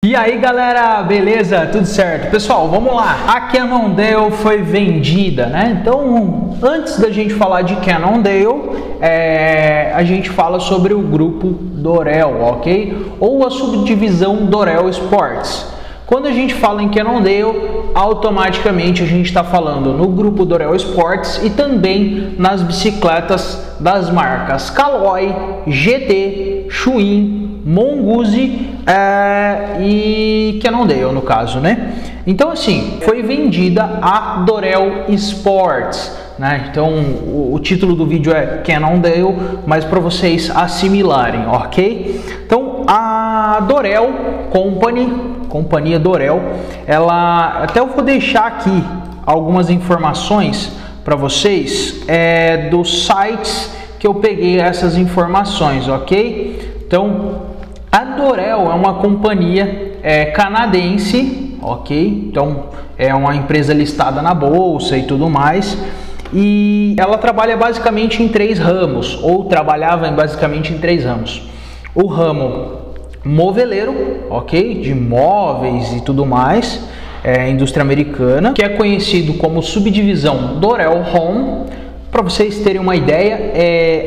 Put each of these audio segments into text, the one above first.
E aí galera, beleza? Tudo certo? Pessoal, vamos lá. A Cannondale foi vendida, né? Então, antes da gente falar de Cannondale, a gente fala sobre o grupo Dorel, ok? Ou a subdivisão Dorel Sports. Quando a gente fala em Cannondale, automaticamente a gente está falando no grupo Dorel Sports e também nas bicicletas das marcas Caloi, GT, Schwinn, Mongoose e Cannondale no caso, né? Então assim, foi vendida a Dorel Sports, né? Então o título do vídeo é Cannondale, mas para vocês assimilarem, ok? Então a Dorel Companhia Dorel, ela até eu vou deixar aqui algumas informações para vocês dos sites que eu peguei essas informações, ok? Então a Dorel é uma companhia canadense, ok? Então é uma empresa listada na bolsa e tudo mais, e ela trabalha basicamente em três ramos, ou trabalhava basicamente em três ramos. O ramo moveleiro, ok? De móveis e tudo mais, indústria americana, que é conhecido como subdivisão Dorel Home. Para vocês terem uma ideia,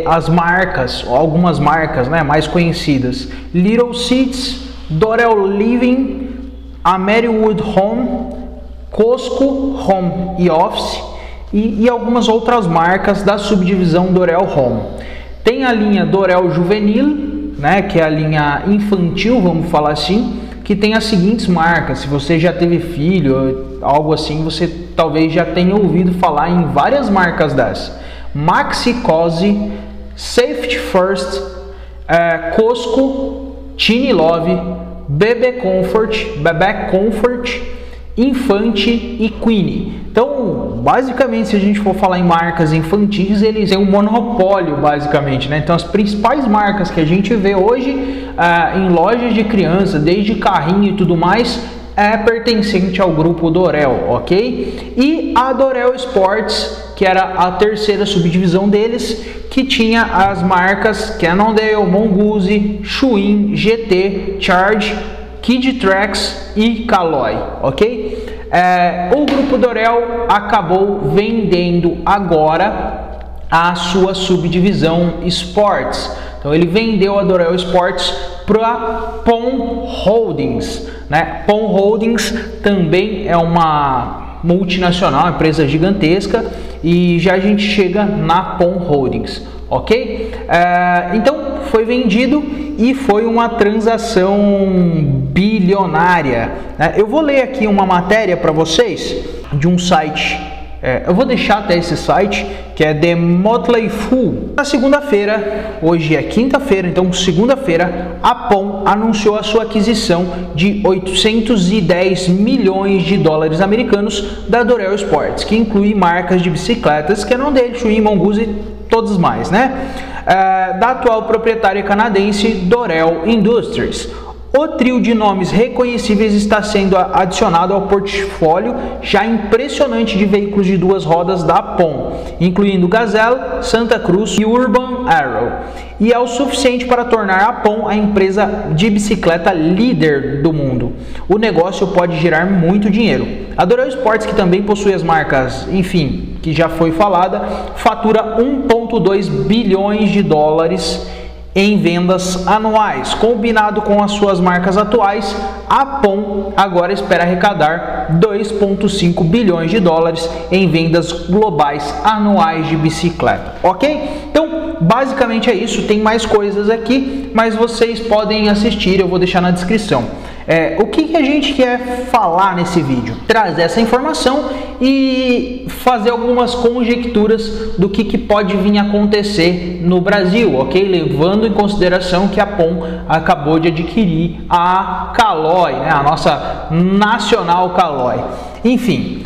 as marcas, algumas marcas, né, mais conhecidas: Little Seats, Dorel Living, Ameriwood Home, Costco Home e Office e algumas outras marcas da subdivisão Dorel Home. Tem a linha Dorel Juvenil, né, que é a linha infantil, vamos falar assim, que tem as seguintes marcas. Se você já teve filho, algo assim, você talvez já tenha ouvido falar em várias marcas dessas: Maxi Cosi, Safety First, Costco, Teeny Love, Bebê Comfort, Infante e Queenie. Então, basicamente, se a gente for falar em marcas infantis, eles têm um monopólio, basicamente, né? Então, as principais marcas que a gente vê hoje em lojas de criança, desde carrinho e tudo mais, é pertencente ao grupo Dorel, ok? E a Dorel Sports, que era a terceira subdivisão deles, que tinha as marcas Cannondale, Mongoose, Schwinn, GT, Charge, Kid Tracks e Caloi, ok? O grupo Dorel acabou vendendo agora a sua subdivisão Sports. Então ele vendeu a Dorel Sports para PON Holdings, né? PON Holdings também é uma multinacional, uma empresa gigantesca, e já a gente chega na PON Holdings, ok? Então foi vendido e foi uma transação bilionária, né? Eu vou ler aqui uma matéria para vocês de um site, eu vou deixar até esse site, que é The Motley Fool. Na segunda-feira, hoje é quinta-feira, então segunda-feira, a PON anunciou a sua aquisição de 810 milhões de dólares americanos da Dorel Sports, que inclui marcas de bicicletas Cannondale, Schwinn, Mongoose e todos mais, né? Da atual proprietária canadense Dorel Industries. O trio de nomes reconhecíveis está sendo adicionado ao portfólio já impressionante de veículos de duas rodas da PON, incluindo Gazelle, Santa Cruz e Urban Arrow, e é o suficiente para tornar a PON a empresa de bicicleta líder do mundo. O negócio pode gerar muito dinheiro. A Dorel Sports, que também possui as marcas, enfim, que já foi falada, fatura 1,2 bilhões de dólares em vendas anuais. Combinado com as suas marcas atuais, a PON agora espera arrecadar 2,5 bilhões de dólares em vendas globais anuais de bicicleta, ok? Então, basicamente é isso. Tem mais coisas aqui, mas vocês podem assistir, eu vou deixar na descrição. O que a gente quer falar nesse vídeo? Trazer essa informação e fazer algumas conjecturas do que pode vir a acontecer no Brasil, ok? Levando em consideração que a PON acabou de adquirir a Caloi, né? A nossa nacional Caloi. Enfim,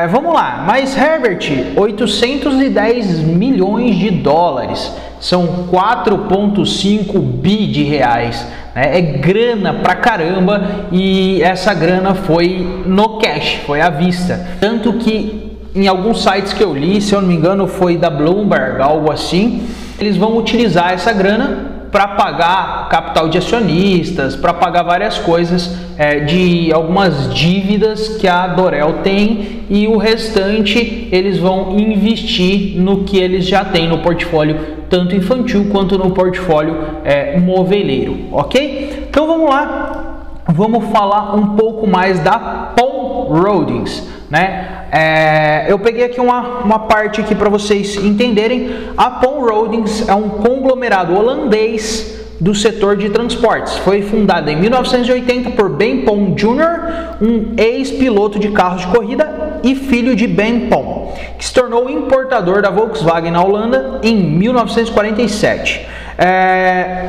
vamos lá. Mas Herbert, 810 milhões de dólares, são 4,5 bi de reais. É grana pra caramba, e essa grana foi no cash, foi à vista. Tanto que em alguns sites que eu li, se eu não me engano foi da Bloomberg, algo assim, eles vão utilizar essa grana para pagar capital de acionistas, para pagar várias coisas de algumas dívidas que a Dorel tem, e o restante eles vão investir no que eles já têm no portfólio, tanto infantil quanto no portfólio moveleiro, ok? Então vamos lá, vamos falar um pouco mais da Pon Holdings, né? Eu peguei aqui uma parte aqui para vocês entenderem. A Pon Holdings é um conglomerado holandês do setor de transportes. Foi fundada em 1980 por Ben Pon Jr., um ex-piloto de carros de corrida e filho de Ben Pon, que se tornou importador da Volkswagen na Holanda em 1947.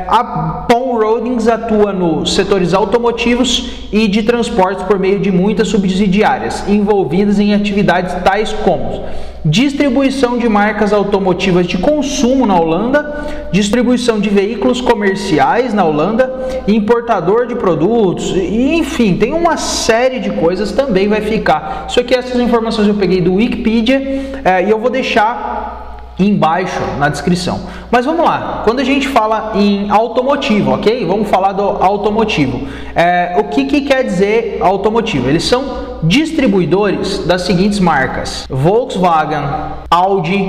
A Pon Holdings atua nos setores automotivos e de transportes por meio de muitas subsidiárias envolvidas em atividades tais como distribuição de marcas automotivas de consumo na Holanda, distribuição de veículos comerciais na Holanda, importador de produtos, e, enfim, tem uma série de coisas. Também vai ficar. Isso aqui, essas informações eu peguei do Wikipedia e eu vou deixar embaixo na descrição. Mas vamos lá, quando a gente fala em automotivo, ok? Vamos falar do automotivo. O que quer dizer automotivo? Eles são distribuidores das seguintes marcas: Volkswagen, Audi,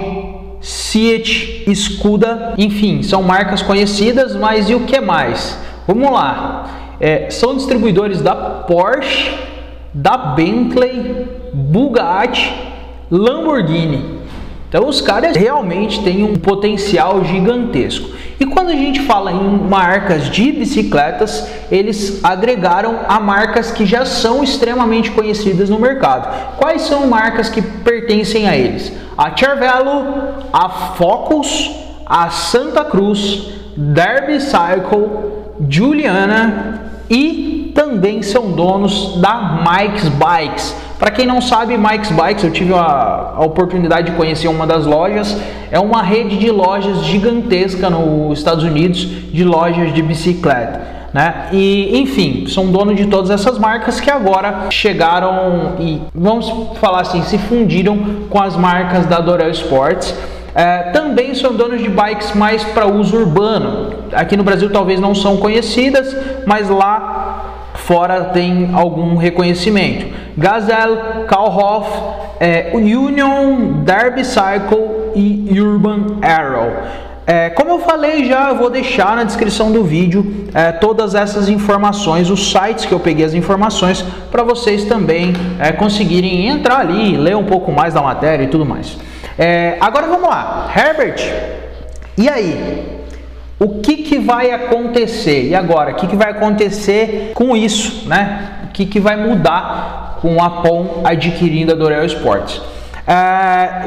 Seat, Skoda, enfim, são marcas conhecidas, mas e o que mais? Vamos lá, são distribuidores da Porsche, da Bentley, Bugatti, Lamborghini. Então os caras realmente têm um potencial gigantesco. E quando a gente fala em marcas de bicicletas, eles agregaram a marcas que já são extremamente conhecidas no mercado. Quais são marcas que pertencem a eles? A Cervelo, a Focus, a Santa Cruz, Derby Cycle, Juliana, e também são donos da Mike's Bikes. Para quem não sabe, Mike's Bikes, eu tive a oportunidade de conhecer uma das lojas. É uma rede de lojas gigantesca nos Estados Unidos, de lojas de bicicleta, né? E enfim, são donos de todas essas marcas que agora chegaram e, vamos falar assim, se fundiram com as marcas da Dorel Sports. Também são donos de bikes mais para uso urbano. Aqui no Brasil talvez não são conhecidas, mas lá fora tem algum reconhecimento. Gazelle, Kaufhof, Union, Derby Cycle e Urban Arrow. Como eu falei já, eu vou deixar na descrição do vídeo todas essas informações, os sites que eu peguei as informações, para vocês também conseguirem entrar ali, ler um pouco mais da matéria e tudo mais. Agora vamos lá, Herbert, e aí? O que vai acontecer? E agora? O que vai acontecer com isso, né? O que vai mudar com a Pon adquirindo a Dorel Sports?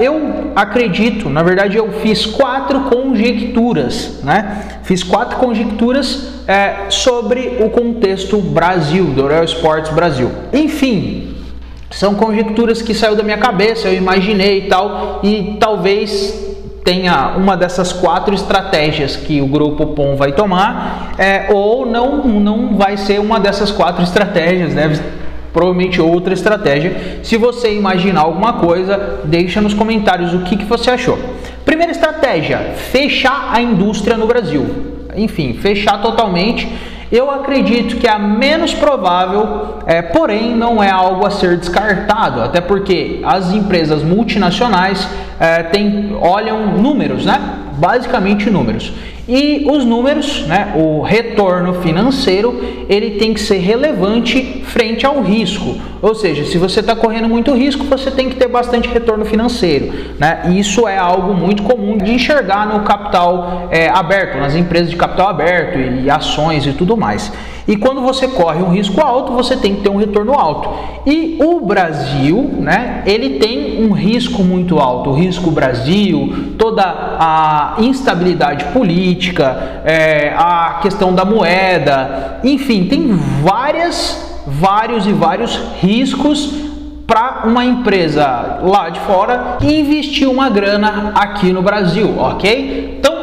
Eu acredito, na verdade eu fiz 4 conjecturas, né? Fiz 4 conjecturas sobre o contexto Brasil, Dorel Sports Brasil. Enfim, são conjecturas que saiu da minha cabeça, eu imaginei e tal, e talvez tenha uma dessas 4 estratégias que o grupo Pon vai tomar, ou não vai ser uma dessas 4 estratégias, né? Provavelmente outra estratégia. Se você imaginar alguma coisa, deixa nos comentários o que você achou. Primeira estratégia: fechar a indústria no Brasil. Enfim, fechar totalmente. Eu acredito que é a menos provável, porém não é algo a ser descartado, até porque as empresas multinacionais olham números, né? Basicamente números. E os números, né, o retorno financeiro, ele tem que ser relevante frente ao risco. Ou seja, se você está correndo muito risco, você tem que ter bastante retorno financeiro, né? E isso é algo muito comum de enxergar no capital aberto, nas empresas de capital aberto e ações e tudo mais. E quando você corre um risco alto, você tem que ter um retorno alto. E o Brasil, né, ele tem um risco muito alto. O risco Brasil, toda a instabilidade política, a questão da moeda, enfim, tem vários riscos para uma empresa lá de fora investir uma grana aqui no Brasil, ok? Então,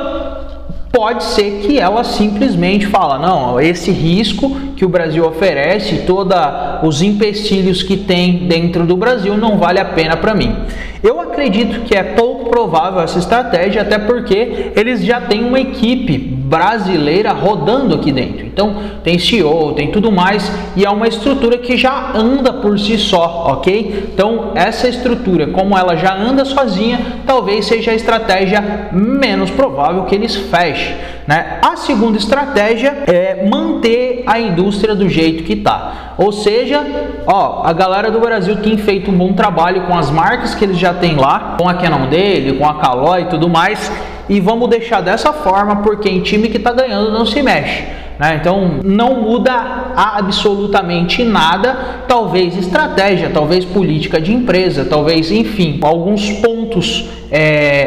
pode ser que ela simplesmente fala, não, esse risco que o Brasil oferece, todos os empecilhos que tem dentro do Brasil, não vale a pena para mim. Eu acredito que é pouco provável essa estratégia, até porque eles já têm uma equipe brasileira rodando aqui dentro. Então tem CEO, tem tudo mais, e é uma estrutura que já anda por si só, ok? Então essa estrutura, como ela já anda sozinha, talvez seja a estratégia menos provável que eles fechem, né? A segunda estratégia é manter a indústria do jeito que está. Ou seja, ó, a galera do Brasil tem feito um bom trabalho com as marcas que eles já têm lá, com a Cannondale, com a Caloi e tudo mais, e vamos deixar dessa forma, porque em time que está ganhando não se mexe, né? Então não muda absolutamente nada. Talvez estratégia, talvez política de empresa, talvez, enfim, alguns pontos,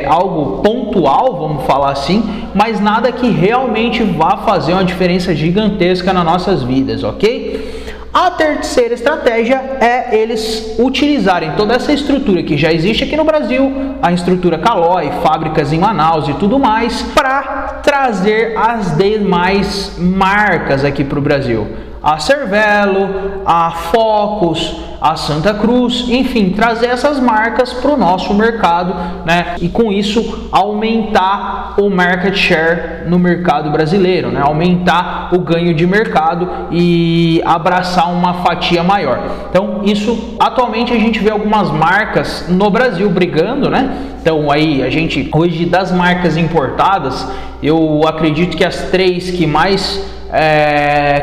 algo pontual, vamos falar assim, mas nada que realmente vá fazer uma diferença gigantesca nas nossas vidas, ok? A terceira estratégia é eles utilizarem toda essa estrutura que já existe aqui no Brasil, a estrutura Caloi, fábricas em Manaus e tudo mais, para trazer as demais marcas aqui para o Brasil. A Cervelo, a Focus, a Santa Cruz, enfim, trazer essas marcas para o nosso mercado, né? E com isso aumentar o market share no mercado brasileiro, né? Aumentar o ganho de mercado e abraçar uma fatia maior. Então isso, atualmente a gente vê algumas marcas no Brasil brigando, né? Então aí a gente, hoje das marcas importadas, eu acredito que as três que mais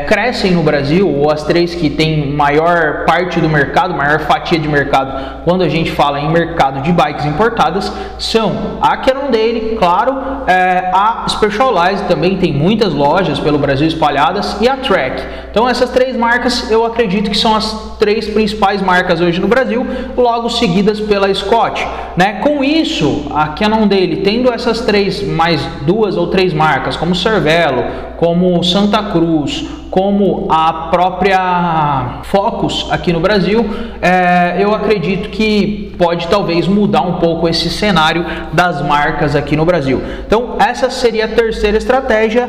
crescem no Brasil, ou as três que têm maior parte do mercado, maior fatia de mercado, quando a gente fala em mercado de bikes importadas, são a Cannondale, claro, a Specialized também tem muitas lojas pelo Brasil espalhadas, e a Trek. Então essas três marcas eu acredito que são as três principais marcas hoje no Brasil, logo seguidas pela Scott, né? Com isso, a Cannondale tendo essas três, mais duas ou três marcas, como Cervelo, como Santa Cruz, como a própria Focus aqui no Brasil, eu acredito que pode talvez mudar um pouco esse cenário das marcas aqui no Brasil. Então essa seria a terceira estratégia.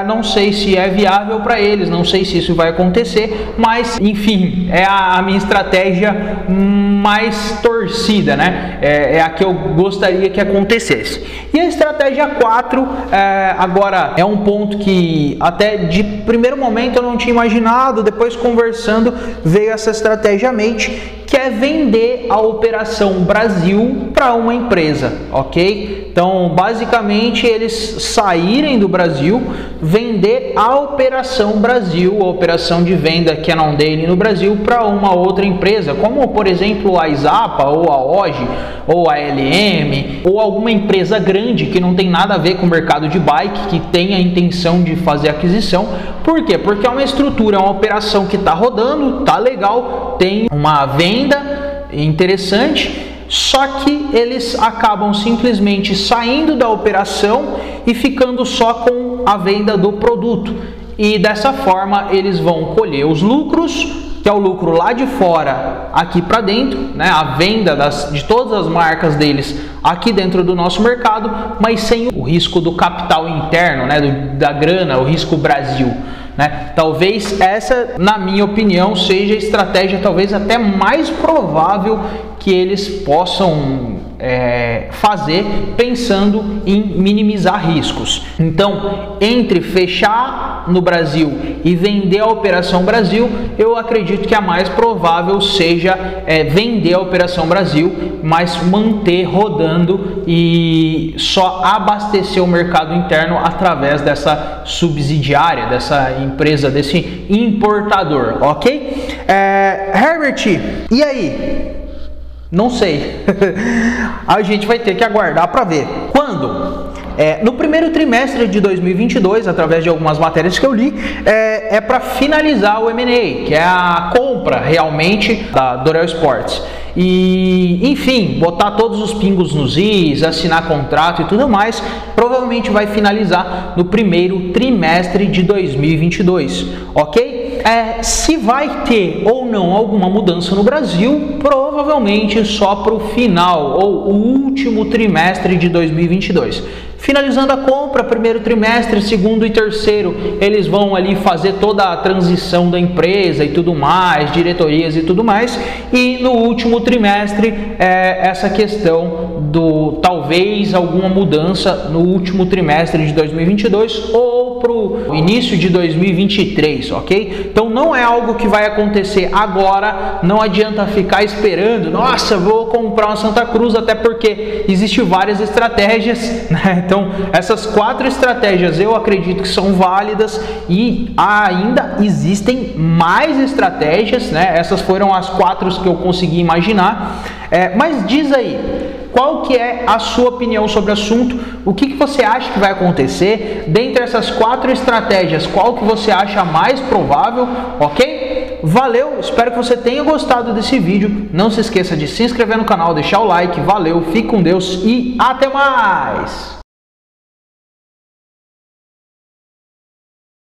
Não sei se é viável para eles, não sei se isso vai acontecer, mas enfim, é a minha estratégia mais torcida, né? É a que eu gostaria que acontecesse. E a estratégia 4, agora é um ponto que até de primeiro momento eu não tinha imaginado, depois conversando veio essa estratégia à mente, que é vender a operação Brasil para uma empresa, ok? Então, basicamente, eles saírem do Brasil, vender a operação Brasil, a operação de venda Cannondale no Brasil para uma outra empresa, como, por exemplo, a Isapa, ou a OGI, ou a LM, ou alguma empresa grande que não tem nada a ver com o mercado de bike, que tem a intenção de fazer aquisição. Por quê? Porque é uma estrutura, é uma operação que está rodando, está legal, tem uma venda interessante, só que eles acabam simplesmente saindo da operação e ficando só com a venda do produto. E dessa forma eles vão colher os lucros, que é o lucro lá de fora aqui para dentro, né? A venda de todas as marcas deles aqui dentro do nosso mercado, mas sem o risco do capital interno, né? Da grana, o risco Brasil, né? Talvez essa, na minha opinião, seja a estratégia talvez até mais provável que eles possam fazer, pensando em minimizar riscos. Então, entre fechar no Brasil e vender a operação Brasil, eu acredito que a mais provável seja vender a operação Brasil, mas manter rodando e só abastecer o mercado interno através dessa subsidiária, dessa empresa, desse importador, ok? Herbert, e aí? Não sei. A gente vai ter que aguardar para ver. Quando? No primeiro trimestre de 2022, através de algumas matérias que eu li, é para finalizar o M&A, que é a compra realmente da Dorel Sports. E, enfim, botar todos os pingos nos is, assinar contrato e tudo mais, provavelmente vai finalizar no primeiro trimestre de 2022, ok? se vai ter ou não alguma mudança no Brasil, provavelmente só para o final ou o último trimestre de 2022. Finalizando a compra, primeiro trimestre, segundo e terceiro, eles vão ali fazer toda a transição da empresa e tudo mais, diretorias e tudo mais, e no último trimestre, essa questão do talvez alguma mudança no último trimestre de 2022 ou para o início de 2023, ok? Então não é algo que vai acontecer agora, não adianta ficar esperando, nossa, vou comprar uma Santa Cruz, até porque existem várias estratégias, né? Então essas 4 estratégias eu acredito que são válidas e ainda existem mais estratégias, né? Essas foram as 4 que eu consegui imaginar, mas diz aí, qual que é a sua opinião sobre o assunto? O que você acha que vai acontecer? Dentre essas 4 estratégias, qual que você acha mais provável? Ok? Valeu, espero que você tenha gostado desse vídeo. Não se esqueça de se inscrever no canal, deixar o like. Valeu, fique com Deus e até mais!